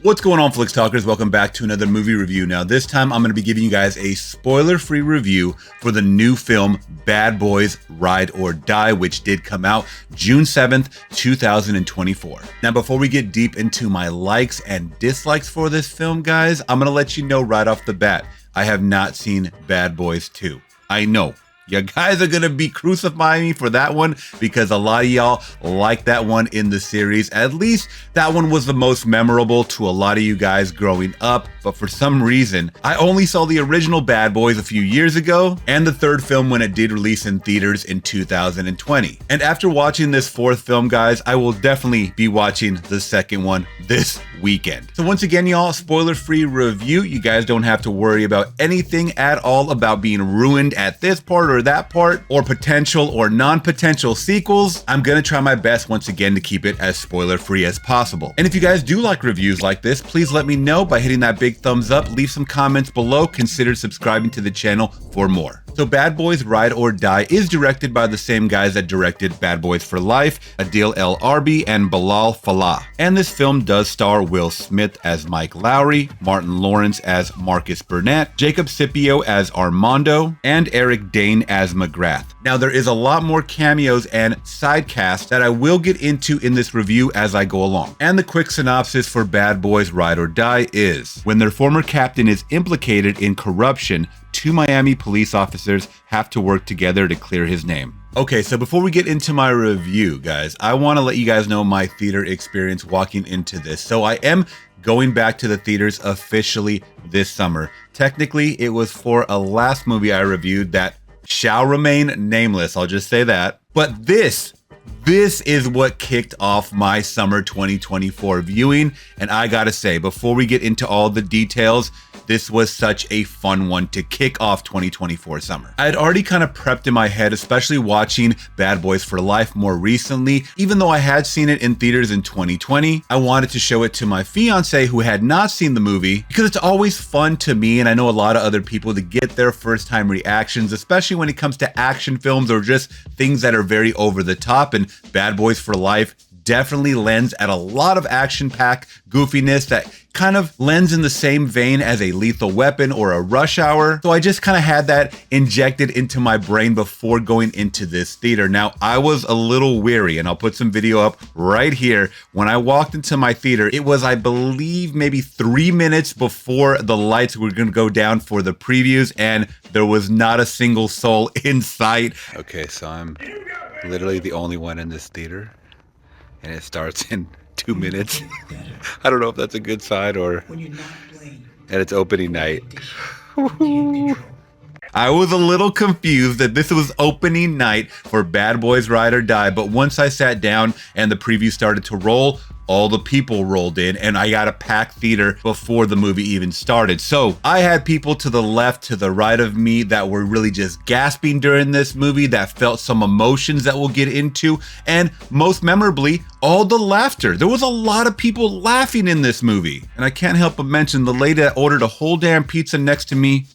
What's going on, Flix Talkers? Welcome back to another movie review. Now, this time I'm going to be giving you guys a spoiler-free review for the new film Bad Boys Ride or Die, which did come out June 7th, 2024. Now, before we get deep into my likes and dislikes for this film, guys, I'm going to let you know right off the bat, I have not seen Bad Boys 2. I know. You guys are going to be crucifying me for that one because a lot of y'all like that one in the series. At least that one was the most memorable to a lot of you guys growing up. But for some reason, I only saw the original Bad Boys a few years ago and the third film when it did release in theaters in 2020. And after watching this fourth film, guys, I will definitely be watching the second one this weekend. So once again, y'all, spoiler-free review. You guys don't have to worry about anything at all about being ruined at this part or that part, or potential or non-potential sequels. I'm gonna try my best once again to keep it as spoiler-free as possible. And if you guys do like reviews like this, please let me know by hitting that big thumbs up, leave some comments below, consider subscribing to the channel for more. So Bad Boys Ride or Die is directed by the same guys that directed Bad Boys for Life, Adil El Arbi and Bilal Fallah. And this film does star Will Smith as Mike Lowrey, Martin Lawrence as Marcus Burnett, Jacob Scipio as Armando, and Eric Dane as McGrath. Now, there is a lot more cameos and side casts that I will get into in this review as I go along. And the quick synopsis for Bad Boys Ride or Die is, when their former captain is implicated in corruption, two Miami police officers have to work together to clear his name. Okay, so before we get into my review, guys, I want to let you guys know my theater experience walking into this. So I am going back to the theaters officially this summer. Technically, it was for a last movie I reviewed that shall remain nameless, I'll just say that. But this is what kicked off my summer 2024 viewing. And I gotta say, before we get into all the details, this was such a fun one to kick off 2024 summer. I had already kind of prepped in my head, especially watching Bad Boys for Life more recently. Even though I had seen it in theaters in 2020, I wanted to show it to my fiance who had not seen the movie because it's always fun to me, and I know a lot of other people, to get their first time reactions, especially when it comes to action films or just things that are very over the top. And Bad Boys for Life definitely lends at a lot of action-packed goofiness that kind of lends in the same vein as a Lethal Weapon or a Rush Hour. So I just kind of had that injected into my brain before going into this theater. Now, I was a little weary, and I'll put some video up right here. When I walked into my theater, it was, I believe, maybe 3 minutes before the lights were going to go down for the previews, and there was not a single soul in sight. Okay, so I'm literally the only one in this theater, and it starts in 2 minutes. I don't know if that's a good sign or... And it's opening night. I was a little confused that this was opening night for Bad Boys Ride or Die, but once I sat down and the preview started to roll, all the people rolled in, and I got a packed theater before the movie even started. So I had people to the left, to the right of me that were really just gasping during this movie, that felt some emotions that we'll get into, and most memorably, all the laughter. There was a lot of people laughing in this movie. And I can't help but mention the lady that ordered a whole damn pizza next to me.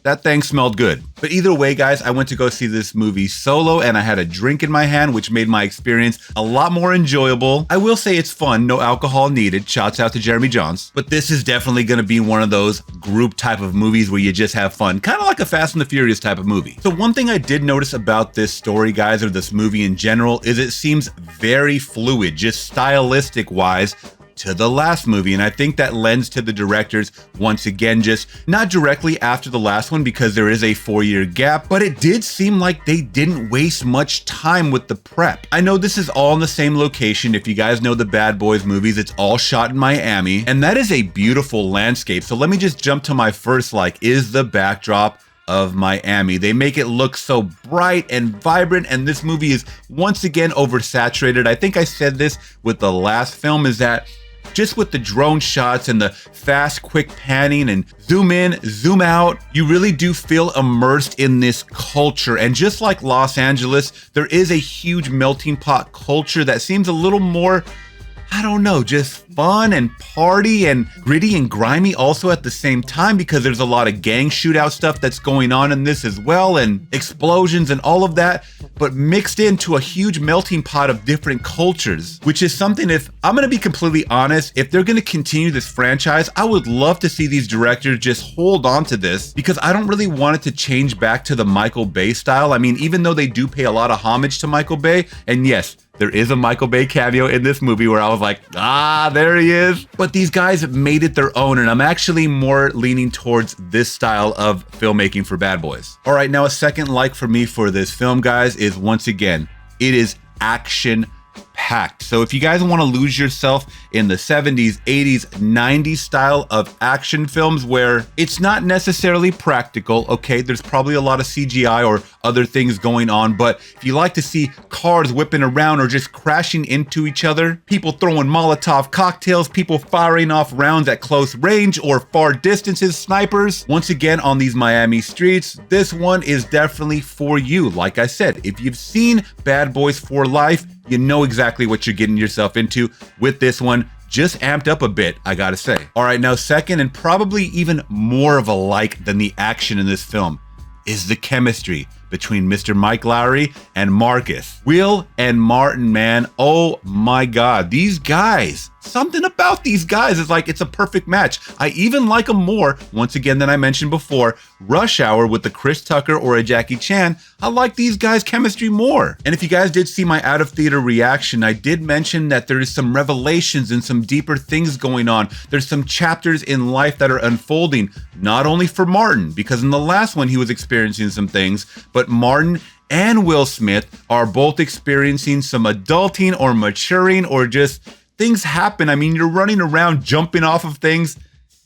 That thing smelled good. But either way, guys, I went to go see this movie solo, and I had a drink in my hand, which made my experience a lot more enjoyable. I will say it's fun, no alcohol needed. Shouts out to Jeremy Johns. But this is definitely gonna be one of those group type of movies where you just have fun, kind of like a Fast and the Furious type of movie. So one thing I did notice about this story, guys, or this movie in general, is it seems very fluid, just stylistic wise, to the last movie. And I think that lends to the directors, once again, just not directly after the last one because there is a 4-year gap, but it did seem like they didn't waste much time with the prep. I know this is all in the same location. If you guys know the Bad Boys movies, it's all shot in Miami, and that is a beautiful landscape. So let me just jump to my first is the backdrop of Miami. They make it look so bright and vibrant, and this movie is once again oversaturated. I think I said this with the last film, is that just with the drone shots and the fast, quick panning and zoom in, zoom out, you really do feel immersed in this culture. And just like Los Angeles, there is a huge melting pot culture that seems a little more I don't know, just fun and party and gritty and grimy also at the same time, because there's a lot of gang shootout stuff that's going on in this as well, and explosions and all of that, but mixed into a huge melting pot of different cultures, which is something, if I'm gonna be completely honest, if they're gonna continue this franchise, I would love to see these directors just hold on to this, because I don't really want it to change back to the Michael Bay style. I mean, even though they do pay a lot of homage to Michael Bay, and yes, there is a Michael Bay cameo in this movie where I was like, there he is. But these guys made it their own, and I'm actually more leaning towards this style of filmmaking for Bad Boys. All right, now a second like for me for this film, guys, is once again, it is action packed. So if you guys want to lose yourself in the 70s, 80s, 90s style of action films where it's not necessarily practical, okay, there's probably a lot of CGI or other things going on, but if you like to see cars whipping around or just crashing into each other, people throwing Molotov cocktails, people firing off rounds at close range or far distances, snipers, once again on these Miami streets, this one is definitely for you. Like I said, if you've seen Bad Boys for Life, you know exactly what you're getting yourself into with this one. Just amped up a bit, I gotta say. All right, now second, and probably even more of a like than the action in this film, is the chemistry between Mr. Mike Lowrey and Marcus. Will and Martin, man, oh my God, these guys, something about these guys is like, it's a perfect match. I even like them more, once again, than I mentioned before, Rush Hour with the Chris Tucker or a Jackie Chan. I like these guys' chemistry more. And if you guys did see my out of theater reaction, I did mention that there is some revelations and some deeper things going on. There's some chapters in life that are unfolding, not only for Martin, because in the last one he was experiencing some things, but Martin and Will Smith are both experiencing some adulting or maturing, or just things happen. I mean, you're running around jumping off of things,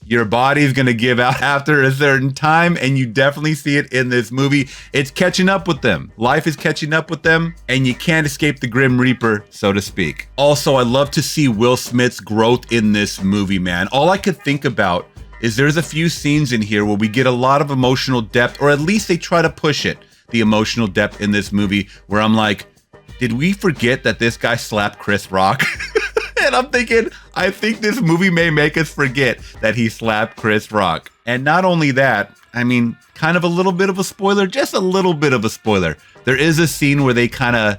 your body's gonna give out after a certain time, and you definitely see it in this movie. It's catching up with them. Life is catching up with them, and you can't escape the Grim Reaper, so to speak. Also, I love to see Will Smith's growth in this movie, man. All I could think about is there's a few scenes in here where we get a lot of emotional depth, or at least they try to push it, the emotional depth in this movie, where I'm like, did we forget that this guy slapped Chris Rock? And I'm thinking, I think this movie may make us forget that he slapped Chris Rock. And not only that, I mean, kind of a little bit of a spoiler, just a little bit of a spoiler. There is a scene where they kind of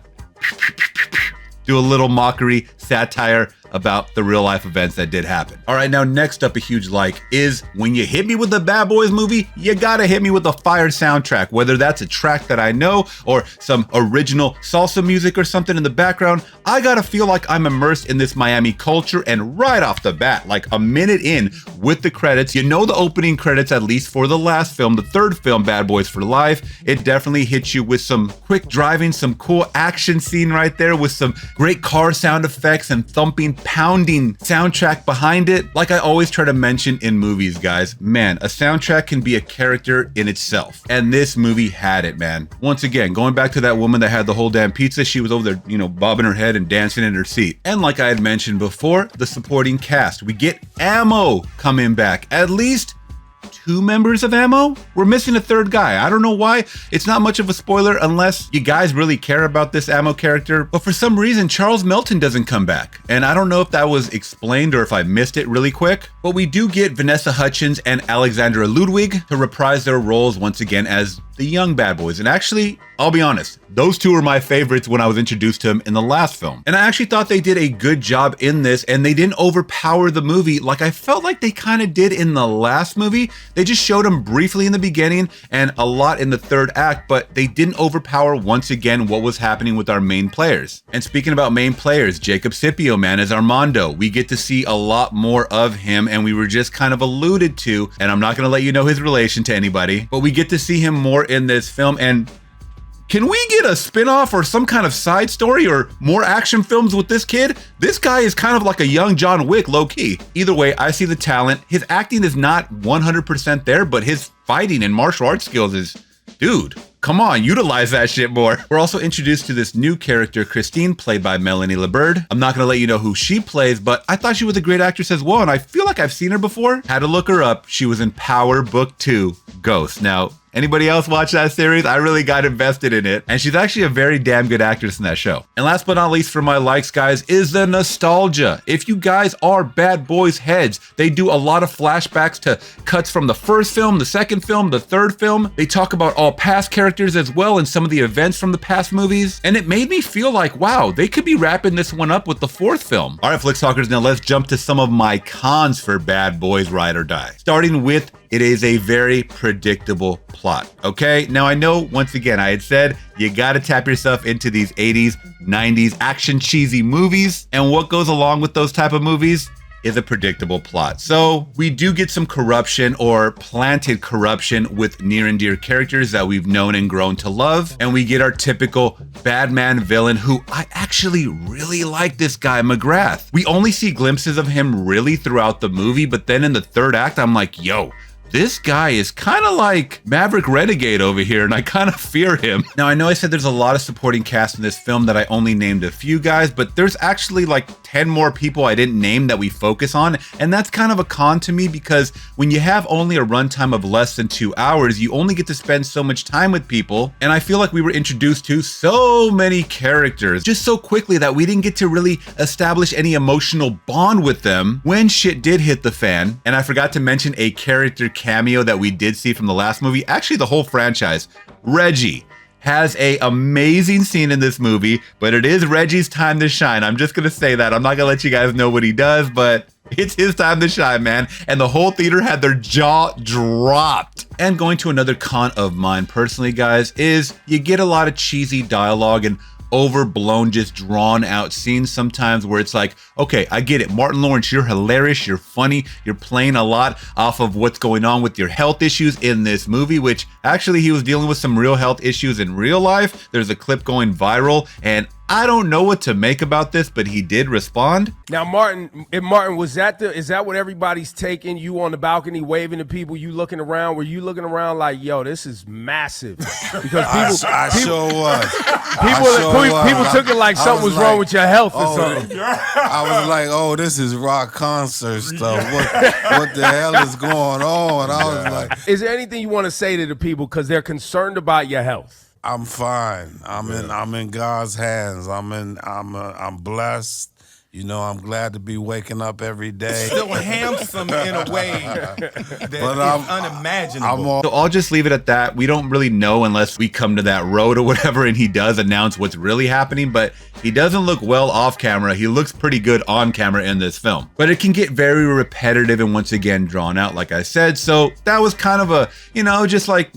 do a little mockery, satire about the real life events that did happen. All right, now next up, a huge like is when you hit me with the Bad Boys movie, you gotta hit me with a fire soundtrack, whether that's a track that I know or some original salsa music or something in the background. I gotta feel like I'm immersed in this Miami culture, and right off the bat, like a minute in with the credits, you know the opening credits, at least for the last film, the third film, Bad Boys for Life, it definitely hits you with some quick driving, some cool action scene right there with some great car sound effects and thumping, pounding soundtrack behind it. Like I always try to mention in movies, guys, man, a soundtrack can be a character in itself. And this movie had it, man. Once again, going back to that woman that had the whole damn pizza, she was over there, you know, bobbing her head and dancing in her seat. And like I had mentioned before, the supporting cast, we get Ammo coming back. At least 2 members of Ammo? We're missing a third guy. I don't know why. It's not much of a spoiler unless you guys really care about this Ammo character, but for some reason, Charles Melton doesn't come back. And I don't know if that was explained or if I missed it really quick, but we do get Vanessa Hudgens and Alexandra Ludwig to reprise their roles once again as the young Bad Boys. And actually, I'll be honest, those two were my favorites when I was introduced to them in the last film. And I actually thought they did a good job in this, and they didn't overpower the movie like I felt like they kind of did in the last movie. They just showed them briefly in the beginning and a lot in the third act, but they didn't overpower once again what was happening with our main players. And speaking about main players, Jacob Scipio, man, as Armando, we get to see a lot more of him, and we were just kind of alluded to, and I'm not gonna let you know his relation to anybody, but we get to see him more in this film. And can we get a spin-off or some kind of side story or more action films with this kid? This guy is kind of like a young John Wick, low-key. Either way, I see the talent. His acting is not 100% there, but his fighting and martial arts skills is, dude, come on, utilize that shit more. We're also introduced to this new character, Christine, played by Melanie LeBird. I'm not gonna let you know who she plays, but I thought she was a great actress as well, and I feel like I've seen her before. Had to look her up. She was in Power Book 2, Ghost. Now, Anybody else watch that series? I really got invested in it. And she's actually a very damn good actress in that show. And last but not least for my likes, guys, is the nostalgia. If you guys are Bad Boys heads, they do a lot of flashbacks to cuts from the first film, the second film, the third film. They talk about all past characters as well and some of the events from the past movies. And it made me feel like, wow, they could be wrapping this one up with the fourth film. All right, Flicks Talkers, now let's jump to some of my cons for Bad Boys Ride or Die. Starting with, it is a very predictable plot, okay? Now I know, once again, I had said you gotta tap yourself into these 80s, 90s action cheesy movies, and what goes along with those type of movies is a predictable plot. So we do get some corruption or planted corruption with near and dear characters that we've known and grown to love. And we get our typical bad man villain who I actually really like this guy, McGrath. We only see glimpses of him really throughout the movie, but then in the third act, I'm like, yo, this guy is kind of like Maverick Renegade over here, and I kind of fear him. Now, I know I said there's a lot of supporting cast in this film that I only named a few guys, but there's actually like 10 more people I didn't name that we focus on, and that's kind of a con to me because when you have only a runtime of less than 2 hours, you only get to spend so much time with people, and I feel like we were introduced to so many characters just so quickly that we didn't get to really establish any emotional bond with them when shit did hit the fan. And I forgot to mention a character cameo that we did see from the last movie, actually the whole franchise. Reggie has a amazing scene in this movie, but it is Reggie's time to shine. I'm just gonna say that. I'm not gonna let you guys know what he does, but it's his time to shine, man. And the whole theater had their jaw dropped. And going to another con of mine personally, guys, is you get a lot of cheesy dialogue and overblown, just drawn out scenes sometimes where it's like, okay, I get it, Martin Lawrence, you're hilarious, you're funny, you're playing a lot off of what's going on with your health issues in this movie, which actually he was dealing with some real health issues in real life. There's a clip going viral, and I don't know what to make about this, but he did respond. Now, Martin, is that what everybody's taking? You on the balcony waving to people, you looking around? Were you looking around like, yo, this is massive? Because people took it like something was wrong with your health or something. I was like, oh, this is rock concert stuff. What the hell is going on? I was like, is there anything you want to say to the people because they're concerned about your health? I'm fine. I'm in God's hands. I'm blessed. You know, I'm glad to be waking up every day. Still handsome in a way that is unimaginable. So I'll just leave it at that. We don't really know unless we come to that road or whatever, and he does announce what's really happening, but he doesn't look well off camera. He looks pretty good on camera in this film. But it can get very repetitive and once again drawn out, like I said. So that was kind of a, just like,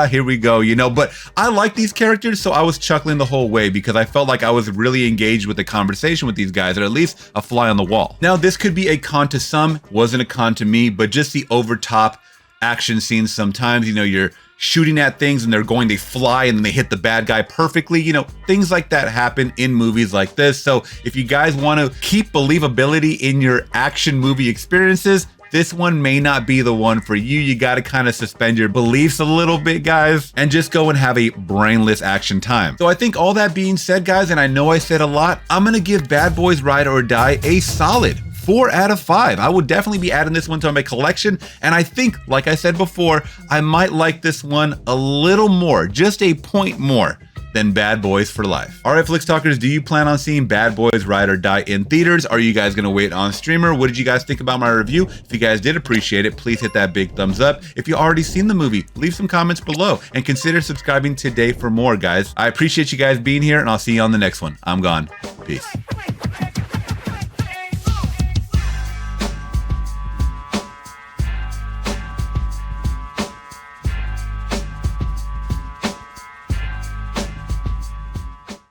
here we go, But I like these characters, so I was chuckling the whole way because I felt like I was really engaged with the conversation with these guys, or at least a fly on the wall. Now, this could be a con to some, wasn't a con to me, but just the over-top action scenes sometimes, you're shooting at things and they fly and then they hit the bad guy perfectly. Things like that happen in movies like this. So if you guys want to keep believability in your action movie experiences, this one may not be the one for you. You got to kind of suspend your beliefs a little bit, guys, and just go and have a brainless action time. So I think all that being said, guys, and I know I said a lot, I'm going to give Bad Boys Ride or Die a solid 4 out of 5. I would definitely be adding this one to my collection. And I think, like I said before, I might like this one a little more, just a point more than Bad Boys for Life. All right, Flicks Talkers, do you plan on seeing Bad Boys Ride or Die in theaters? Are you guys gonna wait on streamer? What did you guys think about my review? If you guys did appreciate it, please hit that big thumbs up. If you already seen the movie, leave some comments below and consider subscribing today for more, guys. I appreciate you guys being here, and I'll see you on the next one. I'm gone. Peace.